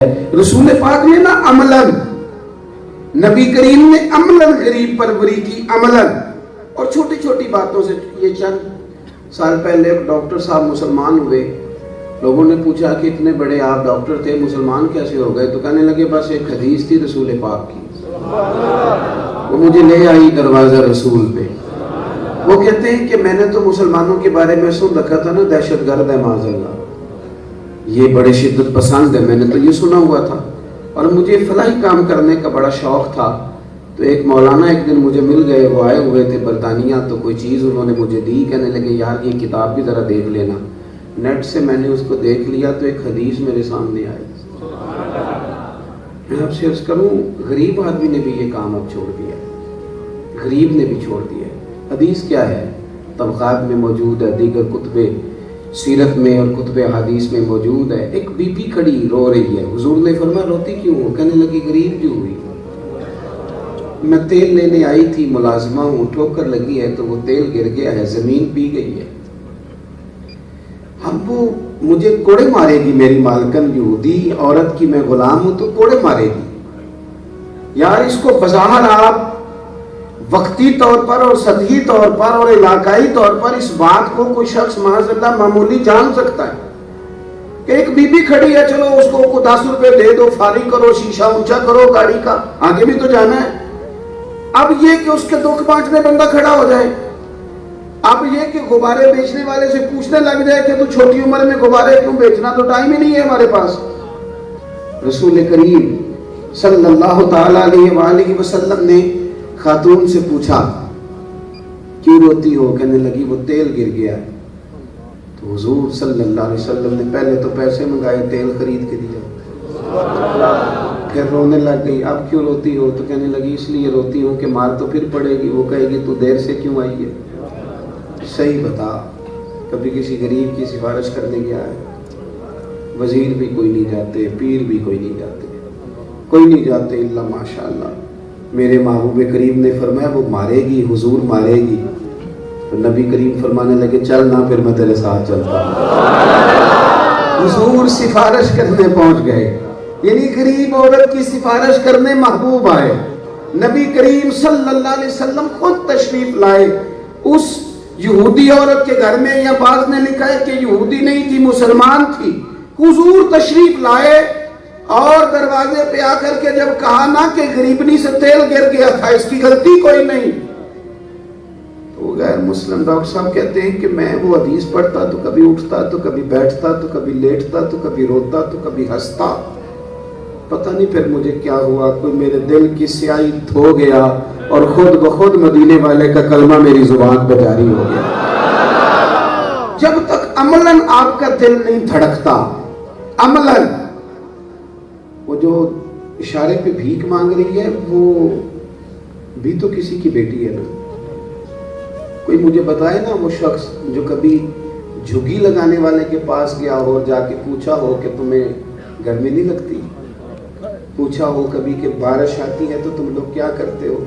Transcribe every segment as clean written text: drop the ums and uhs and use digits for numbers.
رسول پاک نے نا عملاً، نبی کریم نے عملاً غریب پروری کی، عملاً. اور چھوٹی چھوٹی باتوں سے. یہ چند سال پہلے ایک ڈاکٹر صاحب مسلمان ہوئے. لوگوں نے پوچھا کہ اتنے بڑے آپ ڈاکٹر تھے، مسلمان کیسے ہو گئے؟ تو کہنے لگے بس ایک حدیث تھی رسول پاک کی، وہ مجھے لے آئی دروازہ رسول پہ. وہ کہتے ہیں کہ میں نے تو مسلمانوں کے بارے میں سن رکھا تھا نا، دہشت گرد ہے معاذ اللہ، یہ بڑے شدت پسند ہے، میں نے تو یہ سنا ہوا تھا، اور مجھے فلاحی کام کرنے کا بڑا شوق تھا. تو ایک مولانا ایک دن مجھے مل گئے، وہ آئے ہوئے تھے برطانیہ، تو کوئی چیز انہوں نے مجھے دی. کہنے لگے یار یہ کتاب بھی ذرا دیکھ لینا. نیٹ سے میں نے اس کو دیکھ لیا تو ایک حدیث میرے سامنے آئی. میں آپ سے عرض کروں، غریب آدمی نے بھی یہ کام اب چھوڑ دیا، غریب نے بھی چھوڑ دیا. حدیث کیا ہے؟ طبقات میں موجود ہے، دیگر کتب سیرت میں اور کتب حدیث میں موجود ہے. ایک بی بی کھڑی رو رہی ہے، حضور نے فرمایا روتی کیوں ہو؟ کہنے لگی غریب جو ہوئی، میں تیل لینے آئی تھی، ملازمہ ہوں، ٹھوکر لگی ہے تو وہ تیل گر گیا ہے، زمین پی گئی ہے. اب وہ مجھے کوڑے مارے گی، میری مالکن یہودی عورت کی میں غلام ہوں تو کوڑے مارے گی. یار اس کو بظاہر آپ وقتی طور پر اور سطحی طور پر اور علاقائی طور پر اس بات کو کوئی شخص معاذ اللہ معمولی جان سکتا ہے کہ ایک بی بی کھڑی ہے، چلو اس کو 10 روپے دے دو، فارغ کرو، شیشہ اونچا کرو گاڑی کا، آگے بھی تو جانا ہے. اب یہ کہ اس کے دکھ بانٹنے بندہ کھڑا ہو جائے، اب یہ کہ غبارے بیچنے والے سے پوچھنے لگ جائے کہ تو چھوٹی عمر میں غبارے کیوں بیچنا، تو ٹائم ہی نہیں ہے ہمارے پاس. رسول کریم صلی اللہ تعالی علیہ وآلہ وسلم نے خاتون سے پوچھا کیوں روتی ہو؟ کہنے لگی وہ تیل گر گیا ہے. تو حضور صلی اللہ علیہ وسلم نے پہلے تو پیسے منگائے، تیل خرید کے دیا، پھر رونے لگ گئی. اب کیوں روتی ہو؟ تو کہنے لگی اس لیے روتی ہوں کہ مار تو پھر پڑے گی، وہ کہے گی تو دیر سے کیوں آئی ہے. صحیح بتا، کبھی کسی غریب کی سفارش کرنے گیا ہے؟ وزیر بھی کوئی نہیں جاتے، پیر بھی کوئی نہیں جاتے، کوئی نہیں جاتے الا ماشاءاللہ. میرے محبوب کریم نے فرمایا وہ مارے گی، حضور مارے گی. تو نبی کریم فرمانے لگے چل نہ، پھر میں تیرے ساتھ چلتا ہوں. حضور سفارش کرنے پہنچ گئے، یعنی غریب عورت کی سفارش کرنے محبوب آئے. نبی کریم صلی اللہ علیہ وسلم خود تشریف لائے اس یہودی عورت کے گھر میں، یا بعض نے لکھا ہے کہ یہودی نہیں تھی، مسلمان تھی. حضور تشریف لائے اور دروازے پہ آ کر کے جب کہا نا کہ غریبنی سے تیل گر گیا تھا، اس کی غلطی کوئی نہیں، تو غیر مسلم ڈاکٹر صاحب کہتے ہیں کہ میں وہ حدیث پڑھتا تو کبھی اٹھتا تو کبھی بیٹھتا تو کبھی لیٹتا تو کبھی روتا تو کبھی ہنستا. پتہ نہیں پھر مجھے کیا ہوا، کوئی میرے دل کی سیاہی دھو گیا اور خود بخود مدینے والے کا کلمہ میری زبان پہ جاری ہو گیا. جب تک عملاً آپ کا دل نہیں دھڑکتا، عملاً وہ جو اشارے پہ بھیک مانگ رہی ہے وہ بھی تو کسی کی بیٹی ہے نا. کوئی مجھے بتائے نا وہ شخص جو کبھی جھگی لگانے والے کے پاس گیا ہو اور جا کے پوچھا ہو کہ تمہیں گرمی نہیں لگتی، پوچھا ہو کبھی کہ بارش آتی ہے تو تم لوگ کیا کرتے ہو،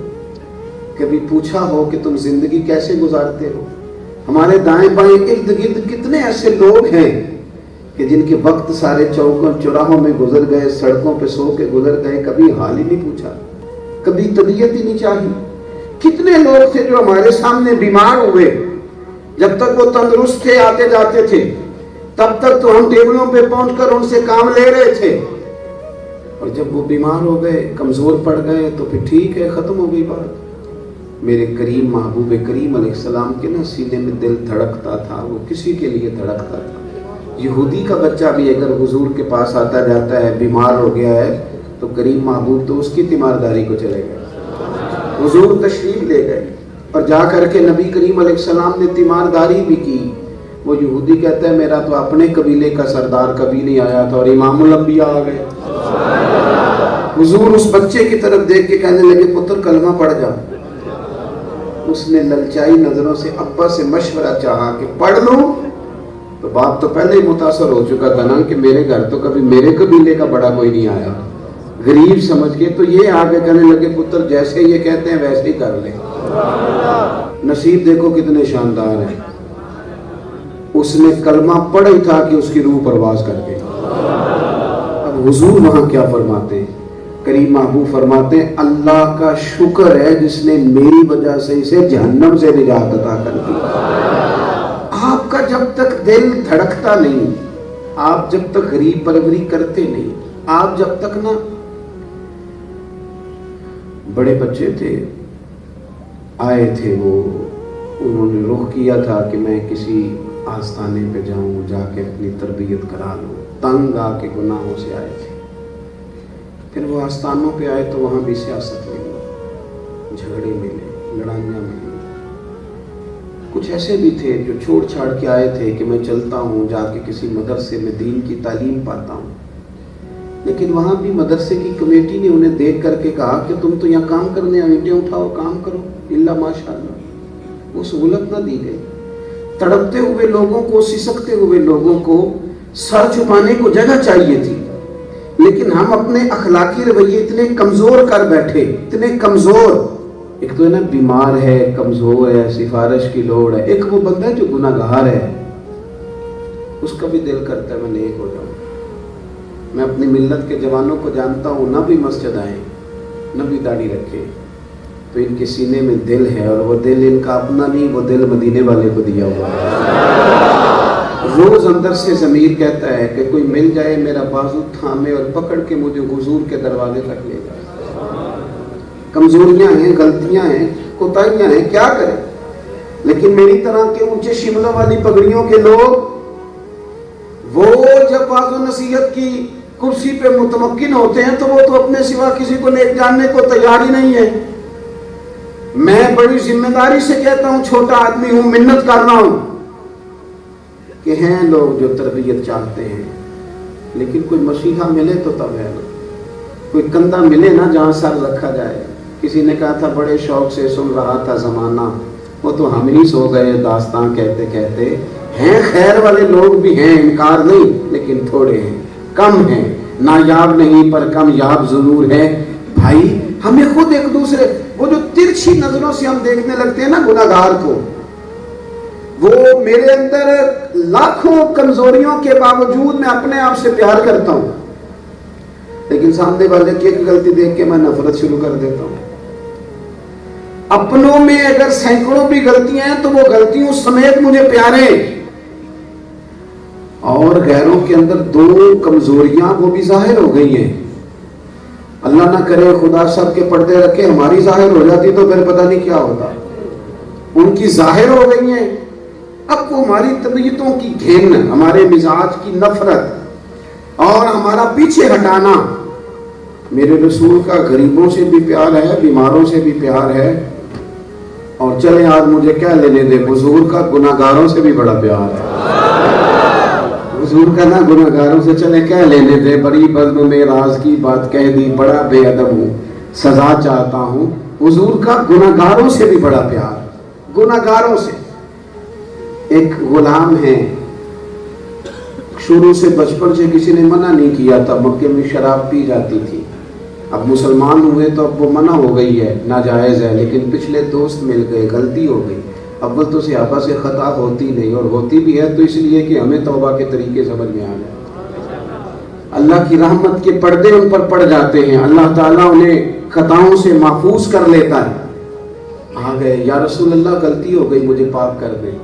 کبھی پوچھا ہو کہ تم زندگی کیسے گزارتے ہو. ہمارے دائیں بائیں ارد گرد کتنے ایسے لوگ ہیں کہ جن کے وقت سارے چوکوں چوراہوں میں گزر گئے، سڑکوں پہ سو کے گزر گئے، کبھی حال ہی نہیں پوچھا، کبھی طبیعت ہی نہیں چاہی. کتنے لوگ تھے جو ہمارے سامنے بیمار ہوئے، جب تک وہ تندرست تھے آتے جاتے تھے، تب تک تو ہم ٹیبلوں پہ پہنچ کر ان سے کام لے رہے تھے، اور جب وہ بیمار ہو گئے، کمزور پڑ گئے تو پھر ٹھیک ہے، ختم ہو گئی بات. میرے کریم محبوب کریم علیہ السلام کے نا سینے میں دل دھڑکتا تھا، وہ کسی کے لیے دھڑکتا تھا. یہودی کا بچہ بھی اگر حضور کے پاس آتا جاتا ہے، بیمار ہو گیا ہے، تو کریم محبوب تو اس کی تیمارداری کو چلے گئے. حضور تشریف لے گئے اور جا کر کے نبی کریم علیہ السلام نے تیمارداری بھی کی. وہ یہودی کہتا ہے میرا تو اپنے قبیلے کا سردار کبھی نہیں آیا تھا اور امام الانبیاء آ گئے. حضور اس بچے کی طرف دیکھ کے کہنے لگے پتر کلمہ پڑھ جا. اس نے للچائی نظروں سے ابا سے مشورہ چاہا کہ پڑھ لوں، تو باپ تو پہلے ہی متاثر ہو چکا تھا نا کہ میرے گھر تو کبھی میرے قبیلے کا بڑا کوئی نہیں آیا، غریب سمجھ کے. تو یہ آگے کہنے لگے پتر جیسے یہ کہتے ہیں ویسے ہی کر لیں. نصیب دیکھو کتنے شاندار ہیں. اس نے کلمہ پڑھا ہی تھا کہ اس کی روح پرواز کر گئی. اب حضور وہاں کیا فرماتے ہیں؟ کریم محبوب فرماتے ہیں اللہ کا شکر ہے جس نے میری وجہ سے اسے جہنم سے نجات عطا کر دی۔ آپ کا جب تک دل دھڑکتا نہیں، آپ جب تک غریب پروری کرتے نہیں، آپ جب تک نا، بڑے بچے تھے آئے تھے، وہ انہوں نے رخ کیا تھا کہ میں کسی آستانے پہ جاؤں، جا کے اپنی تربیت کرا لوں، تنگ آ کے گناہوں سے آئے تھے۔ پھر وہ آستانوں پہ آئے تو وہاں بھی سیاست ملی، جھگڑے ملے، لڑائیاں ملی۔ کچھ ایسے بھی تھے جو چھوڑ چھاڑ کے آئے تھے کہ میں چلتا ہوں، جا کے کسی مدرسے میں دین کی تعلیم پاتا ہوں، لیکن وہاں بھی مدرسے کی کمیٹی نے انہیں دیکھ کر کے کہا کہ تم تو یہاں کام کرنے، اینٹیں اٹھاؤ، کام کرو، اللہ ماشاءاللہ۔ وہ سہولت نہ دی گئی۔ تڑپتے ہوئے لوگوں کو، سسکتے ہوئے لوگوں کو سر چھپانے کو جگہ چاہیے تھی، لیکن ہم اپنے اخلاقی رویے اتنے کمزور کر بیٹھے، اتنے کمزور۔ ایک تو ہے نا بیمار ہے، کمزور ہے، سفارش کی لوڑ ہے، ایک وہ بندہ ہے جو گناہ گار ہے، اس کا بھی دل کرتا ہے میں نیک ہو جاؤں۔ میں اپنی ملت کے جوانوں کو جانتا ہوں، نہ بھی مسجد آئیں، نہ بھی داڑھی رکھیں، تو ان کے سینے میں دل ہے، اور وہ دل ان کا اپنا نہیں، وہ دل مدینے والے کو دیا ہوا ہے۔ روز اندر سے ضمیر کہتا ہے کہ کوئی مل جائے میرا بازو تھامے اور پکڑ کے مجھے حضور کے دروازے تک لے جائے۔ کمزوریاں ہیں، غلطیاں ہیں، کوتاہیاں ہیں، کیا کریں؟ لیکن میری طرح کے اونچے شملوں والی پگڑیوں کے لوگ، وہ جب واعظ و نصیحت کی کرسی پہ متمکن ہوتے ہیں تو وہ تو اپنے سوا کسی کو نیک جاننے کو تیار ہی نہیں ہے۔ میں بڑی ذمہ داری سے کہتا ہوں، چھوٹا آدمی ہوں، منت کر رہا ہوں کہ ہیں لوگ جو تربیت چاہتے ہیں، لیکن کوئی مسیحا ملے تو تب ہے، کوئی کندھا ملے نا جہاں سر رکھا جائے۔ کسی نے کہا تھا بڑے شوق سے سن رہا تھا زمانہ، وہ تو ہم ہی سو گئے داستان کہتے کہتے۔ ہیں خیر والے لوگ بھی ہیں، انکار نہیں، لیکن تھوڑے ہیں، کم ہیں، نایاب نہیں پر کم یاب ضرور ہے۔ بھائی ہمیں خود ایک دوسرے، وہ جو ترچھی نظروں سے ہم دیکھنے لگتے ہیں نا گناہگار کو، وہ میرے اندر لاکھوں کمزوریوں کے باوجود میں اپنے آپ سے پیار کرتا ہوں، لیکن سامنے والے کی ایک غلطی دیکھ کے میں نفرت شروع کر دیتا ہوں۔ اپنوں میں اگر سینکڑوں بھی غلطیاں ہیں تو وہ غلطیوں سمیت مجھے پیارے، اور غیروں کے اندر دو کمزوریاں وہ بھی ظاہر ہو گئی ہیں۔ اللہ نہ کرے خدا سب کے پردے رکھے ہماری ظاہر ہو جاتی تو پھر پتہ نہیں کیا ہوتا۔ ان کی ظاہر ہو گئی ہیں، اب وہ ہماری طبیعتوں کی گھن، ہمارے مزاج کی نفرت اور ہمارا پیچھے ہٹانا۔ میرے رسول کا غریبوں سے بھی پیار ہے، بیماروں سے بھی پیار ہے، اور چلے آج مجھے کیا لینے دے، حضور کا گناہگاروں سے بھی بڑا پیار ہے۔ حضور کا نا گناہگاروں سے چلے کیا لینے دے، بڑی بزم میں راز کی بات کہہ دی، بڑا بے ادب ہوں، سزا چاہتا ہوں۔ حضور کا گناہگاروں سے بھی بڑا پیار، گناہگاروں سے۔ ایک غلام ہے، شروع سے بچپن سے کسی نے منع نہیں کیا تھا، مکے میں شراب پی جاتی تھی، اب مسلمان ہوئے تو اب وہ منع ہو گئی ہے، ناجائز ہے، لیکن پچھلے دوست مل گئے، غلطی ہو گئی۔ اول تو صحابہ سے خطا ہوتی نہیں، اور ہوتی بھی ہے تو اس لیے کہ ہمیں توبہ کے طریقے سمجھ میں آ جائے۔ اللہ کی رحمت کے پردے ان پر پڑ جاتے ہیں، اللہ تعالیٰ انہیں خطاؤں سے محفوظ کر لیتا ہے۔ آ گئے، یا رسول اللہ غلطی ہو گئی، مجھے پاک کر دیں۔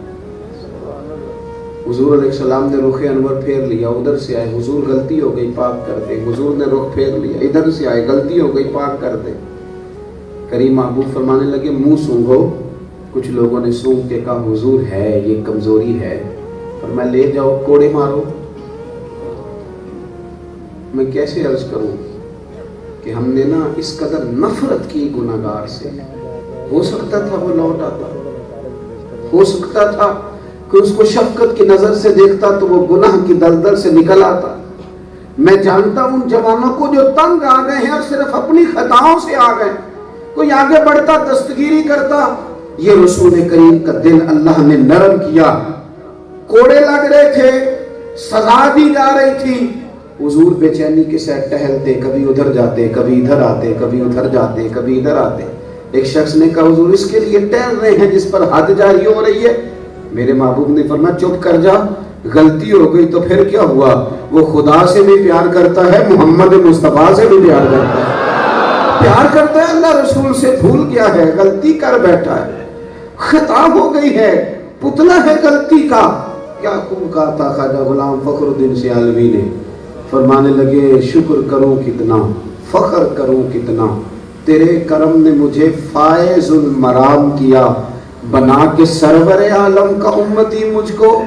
حضور علیہ السلام نے رخ انور پھیر لیا، ادھر سے آئے، حضور غلطی ہو گئی، پاک کر دیں۔ حضور نے رخ پھیر لیا، ادھر سے آئے، غلطی ہو گئی، پاک کر دیں۔ کریم محبوب فرمانے لگے منہ سونگھو۔ کچھ لوگوں نے سونگ کے کہا حضور ہے یہ کمزوری ہے، اور میں لے جاؤ کوڑے مارو۔ میں کیسے عرض کروں کہ ہم نے نا اس قدر نفرت کی گناہگار سے۔ ہو سکتا تھا وہ لوٹ آتا، ہو سکتا تھا کہ اس کو شفقت کی نظر سے دیکھتا تو وہ گناہ کی دلدل سے نکل آتا۔ میں جانتا ہوں ان جوانوں کو جو تنگ آ گئے ہیں اور صرف اپنی خطاؤں سے آ گئے، کوئی آگے بڑھتا دستگیری کرتا، یہ رسول کریم کا دل اللہ نے نرم کیا۔ کوڑے لگ رہے تھے، سزا دی جا رہی تھی، حضور بے چینی کے ساتھ ٹہلتے، کبھی ادھر جاتے، کبھی ادھر آتے، کبھی ادھر جاتے، کبھی ادھر آتے۔ ایک شخص نے کہا حضور اس کے لیے ٹہل رہے ہیں جس پر حد جاری ہو رہی ہے۔ میرے محبوب نے فرمایا چپ کر جا، غلطی ہو گئی تو پھر کیا ہوا؟ وہ خدا سے بھی پیار کرتا ہے، محمد مصطفیٰ سے بھی پیار کرتا ہے، اللہ رسول سے بھول گیا ہے، غلطی کر بیٹھا ہے، خطا ہو گئی ہے، پتلا ہے غلطی کا۔ کیا خوب کہا تھا خواجہ غلام فخر الدین سیالوی نے، فرمانے لگے شکر کروں کتنا، فخر کروں کتنا، تیرے کرم نے مجھے فائز المرام کیا، بنا کے سرور عالم کا امتی مجھ کو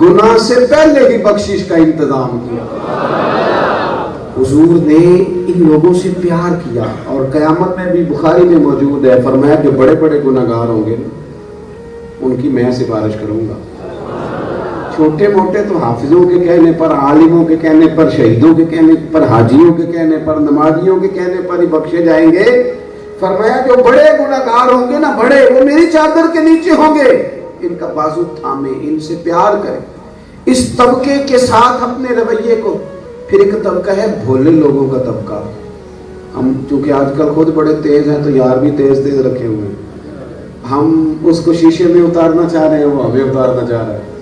گناہ سے پہلے ہی بخشش کا انتظام کیا۔ حضور نے ان لوگوں سے پیار کیا، اور قیامت میں بھی بخاری میں موجود ہے، فرمایا جو بڑے بڑے گناہگار ہوں گے ان کی میں سفارش کروں گا۔ چھوٹے موٹے تو حافظوں کے کہنے پر، عالموں کے کہنے پر، شہیدوں کے کہنے پر، حاجیوں کے کہنے پر، نمازیوں کے کہنے پر ہی بخشے جائیں گے۔ فرمایا جو بڑے گناہگار ہوں گے نا، بڑے، وہ میری چادر کے نیچے ہوں گے، ان کا بازو تھامے، ان سے پیار کریں، اس طبقے کے ساتھ اپنے رویے کو۔ پھر ایک طبقہ ہے بھولے لوگوں کا طبقہ۔ ہم چونکہ آج کل خود بڑے تیز ہیں تو یار بھی تیز تیز رکھے ہوئے ہیں، ہم اس کو شیشے میں اتارنا چاہ رہے ہیں، وہ ہمیں اتارنا چاہ رہا ہے۔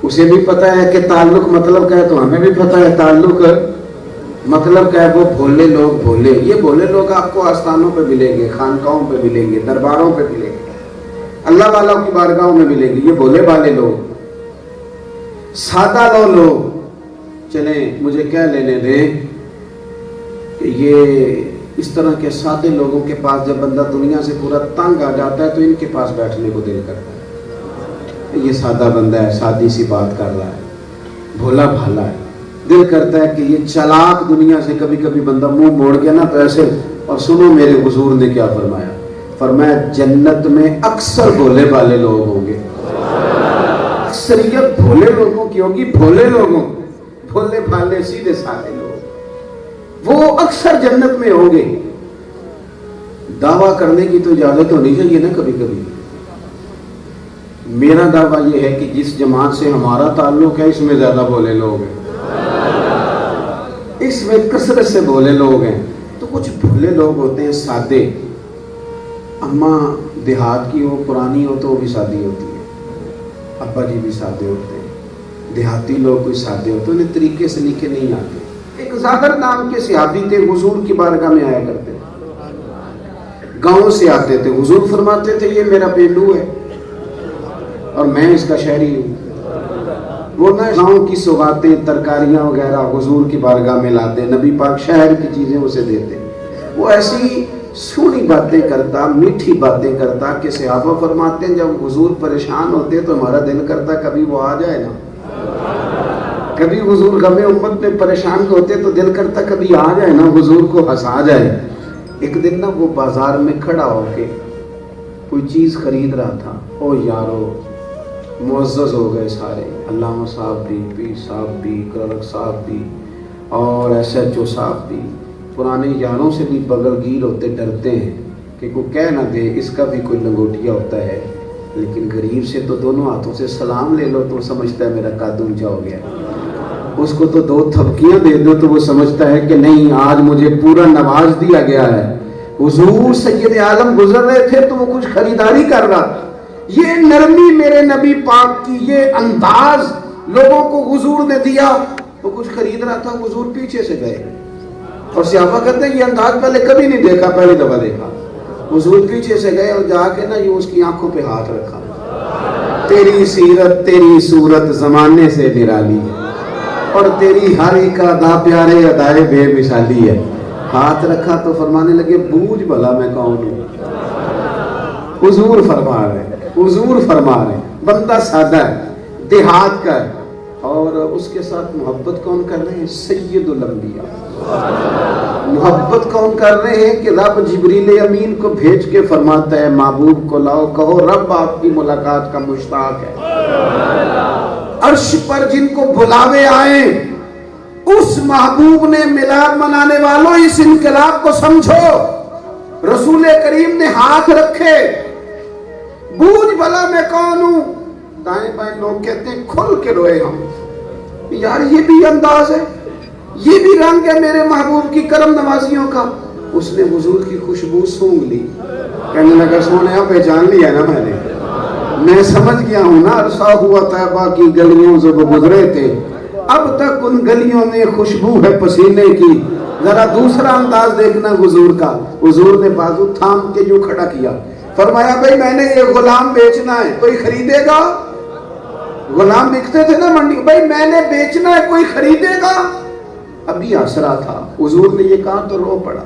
اسے بھی پتہ ہے کہ تعلق مطلب کیا ہے، تو ہمیں بھی پتہ ہے تعلق مطلب کیا ہے۔ وہ بھولے لوگ، بھولے، یہ بھولے لوگ آپ کو آستانوں پہ ملیں گے، خانقاہوں پہ ملیں گے، درباروں پہ ملیں گے، اللہ والوں کی بارگاہوں میں ملیں گے، یہ بھولے والے لوگ، سادہ لوگ۔ چلیں مجھے کہہ لینے دیں کہ یہ اس طرح کے سادے لوگوں کے پاس جب بندہ دنیا سے پورا تنگ آ جاتا ہے تو ان کے پاس بیٹھنے کو دل کرتا ہے۔ یہ سادہ بندہ ہے، سادی سی بات کر رہا ہے، بھولا بھالا ہے، دل کرتا ہے کہ یہ چلاک دنیا سے کبھی کبھی بندہ منہ موڑ گیا نا تو ایسے۔ اور سنو میرے حضور نے کیا فرمایا، فرمایا جنت میں اکثر بھولے والے لوگ ہوں گے، اکثریت بھولے لوگوں کی ہوگی، بھولے لوگوں، بھولے بھالے سیدھے سادے لوگ، وہ اکثر جنت میں ہوں گے۔ دعویٰ کرنے کی تو اجازت ہونی چاہیے نا کبھی کبھی۔ میرا دعویٰ یہ ہے کہ جس جماعت سے ہمارا تعلق ہے اس میں زیادہ بھولے لوگ ہیں، اس میں کثرت سے بھولے لوگ ہیں۔ تو کچھ بھولے لوگ ہوتے ہیں سادے، اماں دیہات کی ہو، پرانی ہو تو وہ بھی سادی ہوتی ہے، ابا جی بھی سادے ہوتے ہیں، دیہاتی لوگ کوئی سادے ہوتے ہیں، انہیں طریقے سے لکھے نہیں آتے۔ ایک زادر نام کے صحابی تھے، حضور کی بارگاہ میں آیا کرتے، گاؤں سے آتے تھے، حضور فرماتے تھے یہ میرا پینڈو ہے اور میں اس کا شہری ہوں۔ وہ نہ گاؤں کی سوغاتیں، ترکاریاں وغیرہ حضور کی بارگاہ میں لاتے، نبی پاک شہر کی چیزیں اسے دیتے، وہ ایسی سونی باتیں کرتا، میٹھی باتیں کرتا کہ صحابہ فرماتے ہیں جب حضور پریشان ہوتے تو ہمارا دل کرتا کبھی وہ آ جائے نا، کبھی حضور غم امت میں پریشان ہوتے تو دل کرتا کبھی آ جائے نا، حضور کو ہنسا جائے۔ ایک دن نا وہ بازار میں کھڑا ہو کے کوئی چیز خرید رہا تھا، او یارو معزز ہو گئے سارے، علامہ صاحب بھی، پیر صاحب بھی، کلرک صاحب بھی، اور ایس ایچ او صاحب بھی، پرانے یاروں سے بھی بغل گیر ہوتے، ڈرتے ہیں کہ کوئی کہہ نہ دے اس کا بھی کوئی لنگوٹیا ہوتا ہے، لیکن غریب سے تو دونوں ہاتھوں سے سلام لے لو تو سمجھتا ہے میرا قد اونچا ہو گیا، اس کو تو دو تھپکیاں دے دو تو وہ سمجھتا ہے کہ نہیں آج مجھے پورا نواز دیا گیا ہے۔ حضور سید عالم گزر رہے تھے تو وہ کچھ خریداری کر رہا، یہ نرمی میرے نبی پاک کی، یہ انداز لوگوں کو حضور نے دیا، وہ کچھ خرید رہا تھا، حضور پیچھے سے گئے اور صحابہ کہتے ہیں یہ انداز پہلے کبھی نہیں دیکھا، پہلی دفعہ دیکھا۔ حضور پیچھے سے گئے اور جا کے نا یہ اس کی آنکھوں پہ ہاتھ رکھا، تیری سیرت تیری صورت زمانے سے نرالی ہے اور تیری ہر ایک ادا پیارے ادائے بے مثالی ہے۔ ہاتھ رکھا تو فرمانے لگے بوجھ بھلا میں کون ہوں۔ حضور فرما رہے، حضور فرما رہے، بندہ سادہ ہے، دیہات کا ہے، اور اس کے ساتھ محبت کون کر رہے ہیں؟ سید الانبیاء۔ محبت کون کر رہے ہیں کہ رب جبریل امین کو بھیج کے فرماتا ہے محبوب کو لاؤ، کہو رب آپ کی ملاقات کا مشتاق ہے۔ عرش پر جن کو بلاوے آئے اس محبوب نے میلاد منانے والوں اس انقلاب کو سمجھو، رسول کریم نے ہاتھ رکھے، بوجھ بھلا میں کون ہوں، دائیں بائیں لوگ کہتے ہیں کھل کے روئے ہم، یار یہ بھی انداز ہے، یہ بھی رنگ ہے میرے محبوب کی کرم نوازیوں کا۔ اس نے حضور کی خوشبو سونگ لی، کہنے لگا سونے پہچان لیا نا میں نے، میں سمجھ گیا ہوں نا، عرصہ ہوا طیبہ کی گلیوں سے وہ گزرے تھے، اب تک ان گلیوں میں خوشبو ہے پسینے کی۔ ذرا دوسرا انداز دیکھنا حضور کا، حضور نے بازو تھام کے جو کھڑا کیا، فرمایا بھائی میں نے یہ غلام بیچنا ہے، کوئی خریدے گا؟ غلام بکتے تھے نا منڈی، بھائی میں نے بیچنا ہے، کوئی خریدے گا؟ ابھی آسرا تھا، حضور نے یہ کہا تو رو پڑا،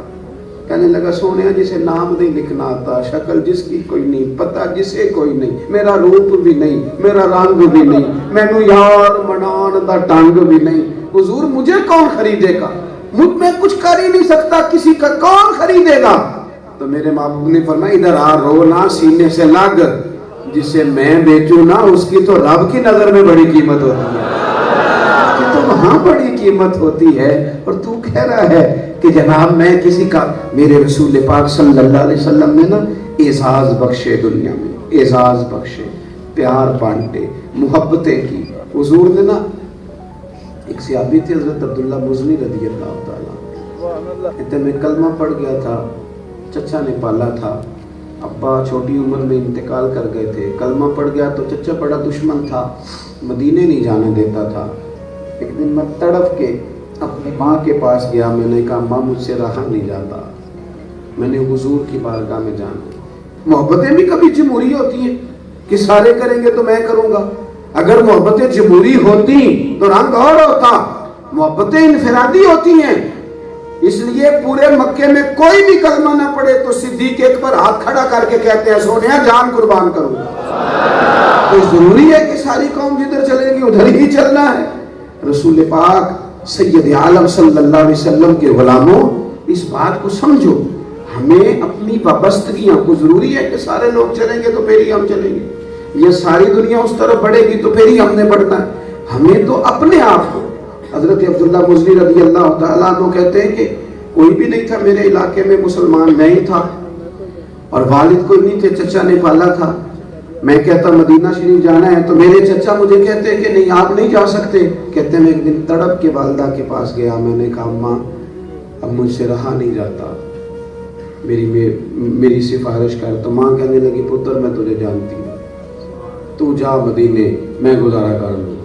کہنے لگا سونیا جسے نام نہیں لکھنا آتا، شکل جس کی کوئی نہیں، پتہ جسے کوئی نہیں، میرا روپ بھی نہیں، میرا رنگ بھی نہیں، مینو یار منان دا ڈنگ بھی نہیں، حضور مجھے کون خریدے گا؟ مجھ میں کچھ کر ہی نہیں سکتا، کسی کا کون خریدے گا؟ تو میرے محبوب نے فرمایا ادھر آ، رو نہ، سینے سے لگ، جسے میں بیچوں نا اس کی تو رب کی نظر میں بڑی قیمت ہوتی ہے، کہ تو وہاں بڑی قیمت ہوتی ہے، اور تو کہہ رہا ہے کہ جناب میں کسی کا، میرے رسول پاک صلی اللہ علیہ وسلم نے نا اعزاز بخشے، دنیا میں اعزاز بخشے، پیار بانٹے، محبتیں کی۔ حضور نے نا، ایک صحابی تھے حضرت عبداللہ مزنی رضی اللہ تعالیٰ، کہتے میں کلمہ پڑھ گیا تھا، چچا نے پالا تھا، ابا چھوٹی عمر میں انتقال کر گئے تھے، کلمہ پڑھ گیا تو چچا بڑا دشمن تھا، مدینے نہیں جانے دیتا تھا۔ ایک دن میں تڑپ کے اپنی ماں کے پاس گیا، میں نے کہا ماں مجھ سے رہا نہیں جاتا، میں نے حضور کی بارگاہ میں جانا۔ محبتیں بھی کبھی جمہوری ہوتی ہیں کہ سارے کریں گے تو میں کروں گا، اگر محبتیں جمہوری ہوتی تو رنگ اور ہوتا، محبتیں انفرادی ہوتی ہیں، اس لیے پورے مکے میں کوئی بھی کلمہ نہ پڑے تو صدیق اکبر ہاتھ کھڑا کر کے کہتے ہیں سونیا جان قربان کروں گا۔ تو ضروری ہے کہ ساری قوم جدھر چلے گی ادھر ہی چلنا ہے۔ رسول پاک سید عالم صلی اللہ علیہ وسلم کے غلاموں، اس بات کو سمجھو، ہمیں اپنی وابستگیاں کو، ضروری ہے کہ سارے لوگ چلیں گے تو پھر ہی ہم چلیں گے، یہ ساری دنیا اس طرف بڑھے گی تو پھر ہی ہم نے بڑھنا ہے، ہمیں تو اپنے آپ کو۔ حضرت عبداللہ مزنی رضی اللہ تعالیٰ عنہ کہتے ہیں کہ کوئی بھی نہیں تھا میرے علاقے میں مسلمان، میں ہی تھا، اور والد کوئی نہیں تھے، چچا نے پالا تھا، میں کہتا مدینہ شریف جانا ہے تو میرے چچا مجھے کہتے کہ نہیں آپ نہیں جا سکتے، کہتے میں ایک دن تڑپ کے والدہ کے پاس گیا، میں نے کہا ماں اب مجھ سے رہا نہیں جاتا، میری سفارش کر۔ تو ماں کہنے لگی پتر میں تجھے جانتی ہوں، تو جا مدینے، میں گزارا کر لوں۔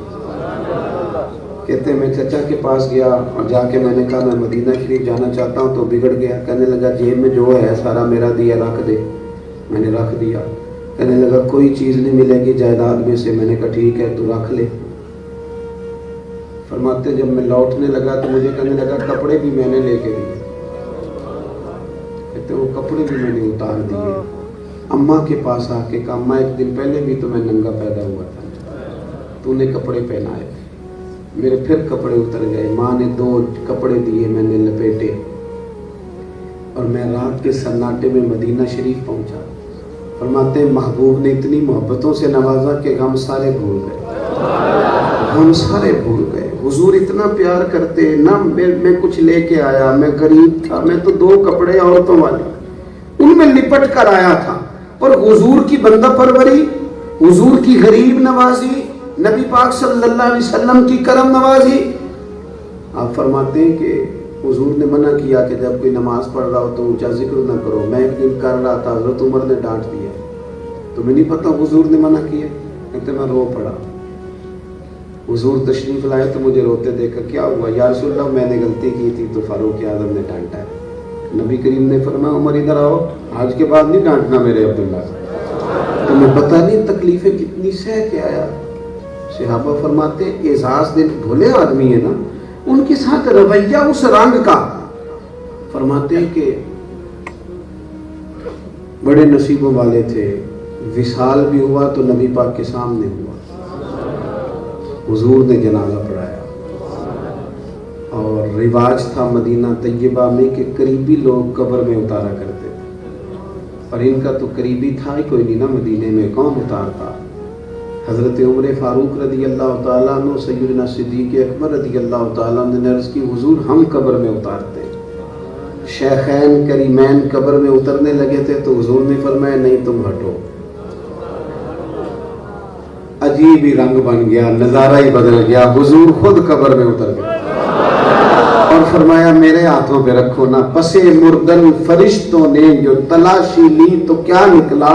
کہتے میں چچا کے پاس گیا اور جا کے میں نے کہا میں مدینہ شریف جانا چاہتا ہوں، تو بگڑ گیا، کہنے لگا جیب میں جو ہے سارا میرا دیا رکھ دے، میں نے رکھ دیا، کہنے لگا کوئی چیز نہیں ملے گی جائیداد میں سے، میں نے کہا ٹھیک ہے تو رکھ لے۔ فرماتے جب میں لوٹنے لگا تو مجھے کہنے لگا کپڑے بھی میں نے لے کے دیے، کہتے وہ کپڑے بھی میں نے اتار دیے۔ اماں کے پاس آ کے کہا اماں ایک دن پہلے بھی تو میں ننگا پیدا ہوا تھا، تو نے کپڑے پہنائے، میرے پھر کپڑے اتر گئے، ماں نے 2 کپڑے دیے، میں نے لپیٹے، اور میں رات کے سناٹے میں مدینہ شریف پہنچا۔ فرماتے ہیں محبوب نے اتنی محبتوں سے نوازا کہ غم سارے بھول گئے، غم سارے بھول گئے۔ حضور اتنا پیار کرتے نہ، میں کچھ لے کے آیا، میں غریب تھا، میں تو 2 کپڑے عورتوں والے ان میں لپٹ کر آیا تھا، پر حضور کی بندہ پروری، حضور کی غریب نوازی، نبی پاک صلی اللہ علیہ وسلم کی کرم نوازی۔ آپ فرماتے ہیں کہ حضور نے منع کیا کہ جب کوئی نماز پڑھ رہا ہو تو اونچا ذکر نہ کرو، میں ایک دن کر رہا تھا، حضرت عمر نے ڈانٹ دیا، تمہیں نہیں پتا حضور نے منع کیا؟ کہتے میں رو پڑا، حضور تشریف لائے تو مجھے روتے دیکھا، کیا ہوا یا رسول اللہ میں نے غلطی کی تھی تو فاروق اعظم نے ڈانٹا ہے۔ نبی کریم نے فرمایا عمر ادھر آؤ، آج کے بعد نہیں ڈانٹنا میرے عبداللہ، تمہیں پتہ نہیں تکلیفیں کتنی سہ کے آیا۔ صحابہ فرماتے اعزاز دن بھولے آدمی ہے نا، ان کے ساتھ رویہ اس رنگ کا، فرماتے ہیں کہ بڑے نصیبوں والے تھے، وصال بھی ہوا تو نبی پاک کے سامنے ہوا، حضور نے جنازہ پڑھایا، اور رواج تھا مدینہ طیبہ میں کہ قریبی لوگ قبر میں اتارا کرتے تھے، اور ان کا تو قریبی تھا ہی کوئی نہیں نا مدینے میں، کون اتارتا؟ حضرت عمر فاروق رضی اللہ تعالیٰ عنہ، سیدنا صدیق اکبر رضی اللہ تعالیٰ عنہ نے عرض کی حضور ہم قبر میں اتارتے ہیں۔ شیخین کریمین قبر میں اترنے لگے تھے تو حضور نے فرمایا نہیں تم ہٹو، عجیب ہی رنگ بن گیا، نظارہ ہی بدل گیا، حضور خود قبر میں اتر گئے اور فرمایا میرے ہاتھوں پہ رکھو نا، پسے مردن فرشتوں نے جو تلاشی لی تو کیا نکلا،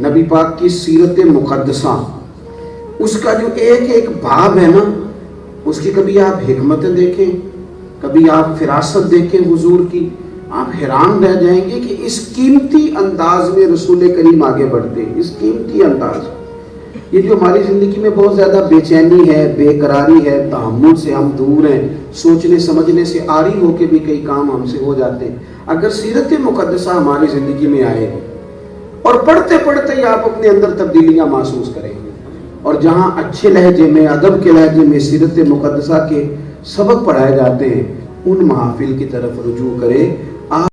نبی پاک کی سیرت مقدسہ، اس کا جو ایک ایک باب ہے نا، اس کی کبھی آپ حکمتیں دیکھیں، کبھی آپ فراست دیکھیں حضور کی، آپ حیران رہ جائیں گے کہ اس قیمتی انداز میں رسول کریم آگے بڑھتے ہیں۔ اس قیمتی انداز، یہ جو ہماری زندگی میں بہت زیادہ بے چینی ہے، بے قراری ہے، تحمل سے ہم دور ہیں، سوچنے سمجھنے سے عاری ہو کے بھی کئی کام ہم سے ہو جاتے ہیں، اگر سیرت مقدسہ ہماری زندگی میں آئے اور پڑھتے پڑھتے ہی آپ اپنے اندر تبدیلیاں محسوس کریں گے، اور جہاں اچھے لہجے میں، ادب کے لہجے میں سیرت مقدسہ کے سبق پڑھائے جاتے ہیں، ان محافل کی طرف رجوع کرے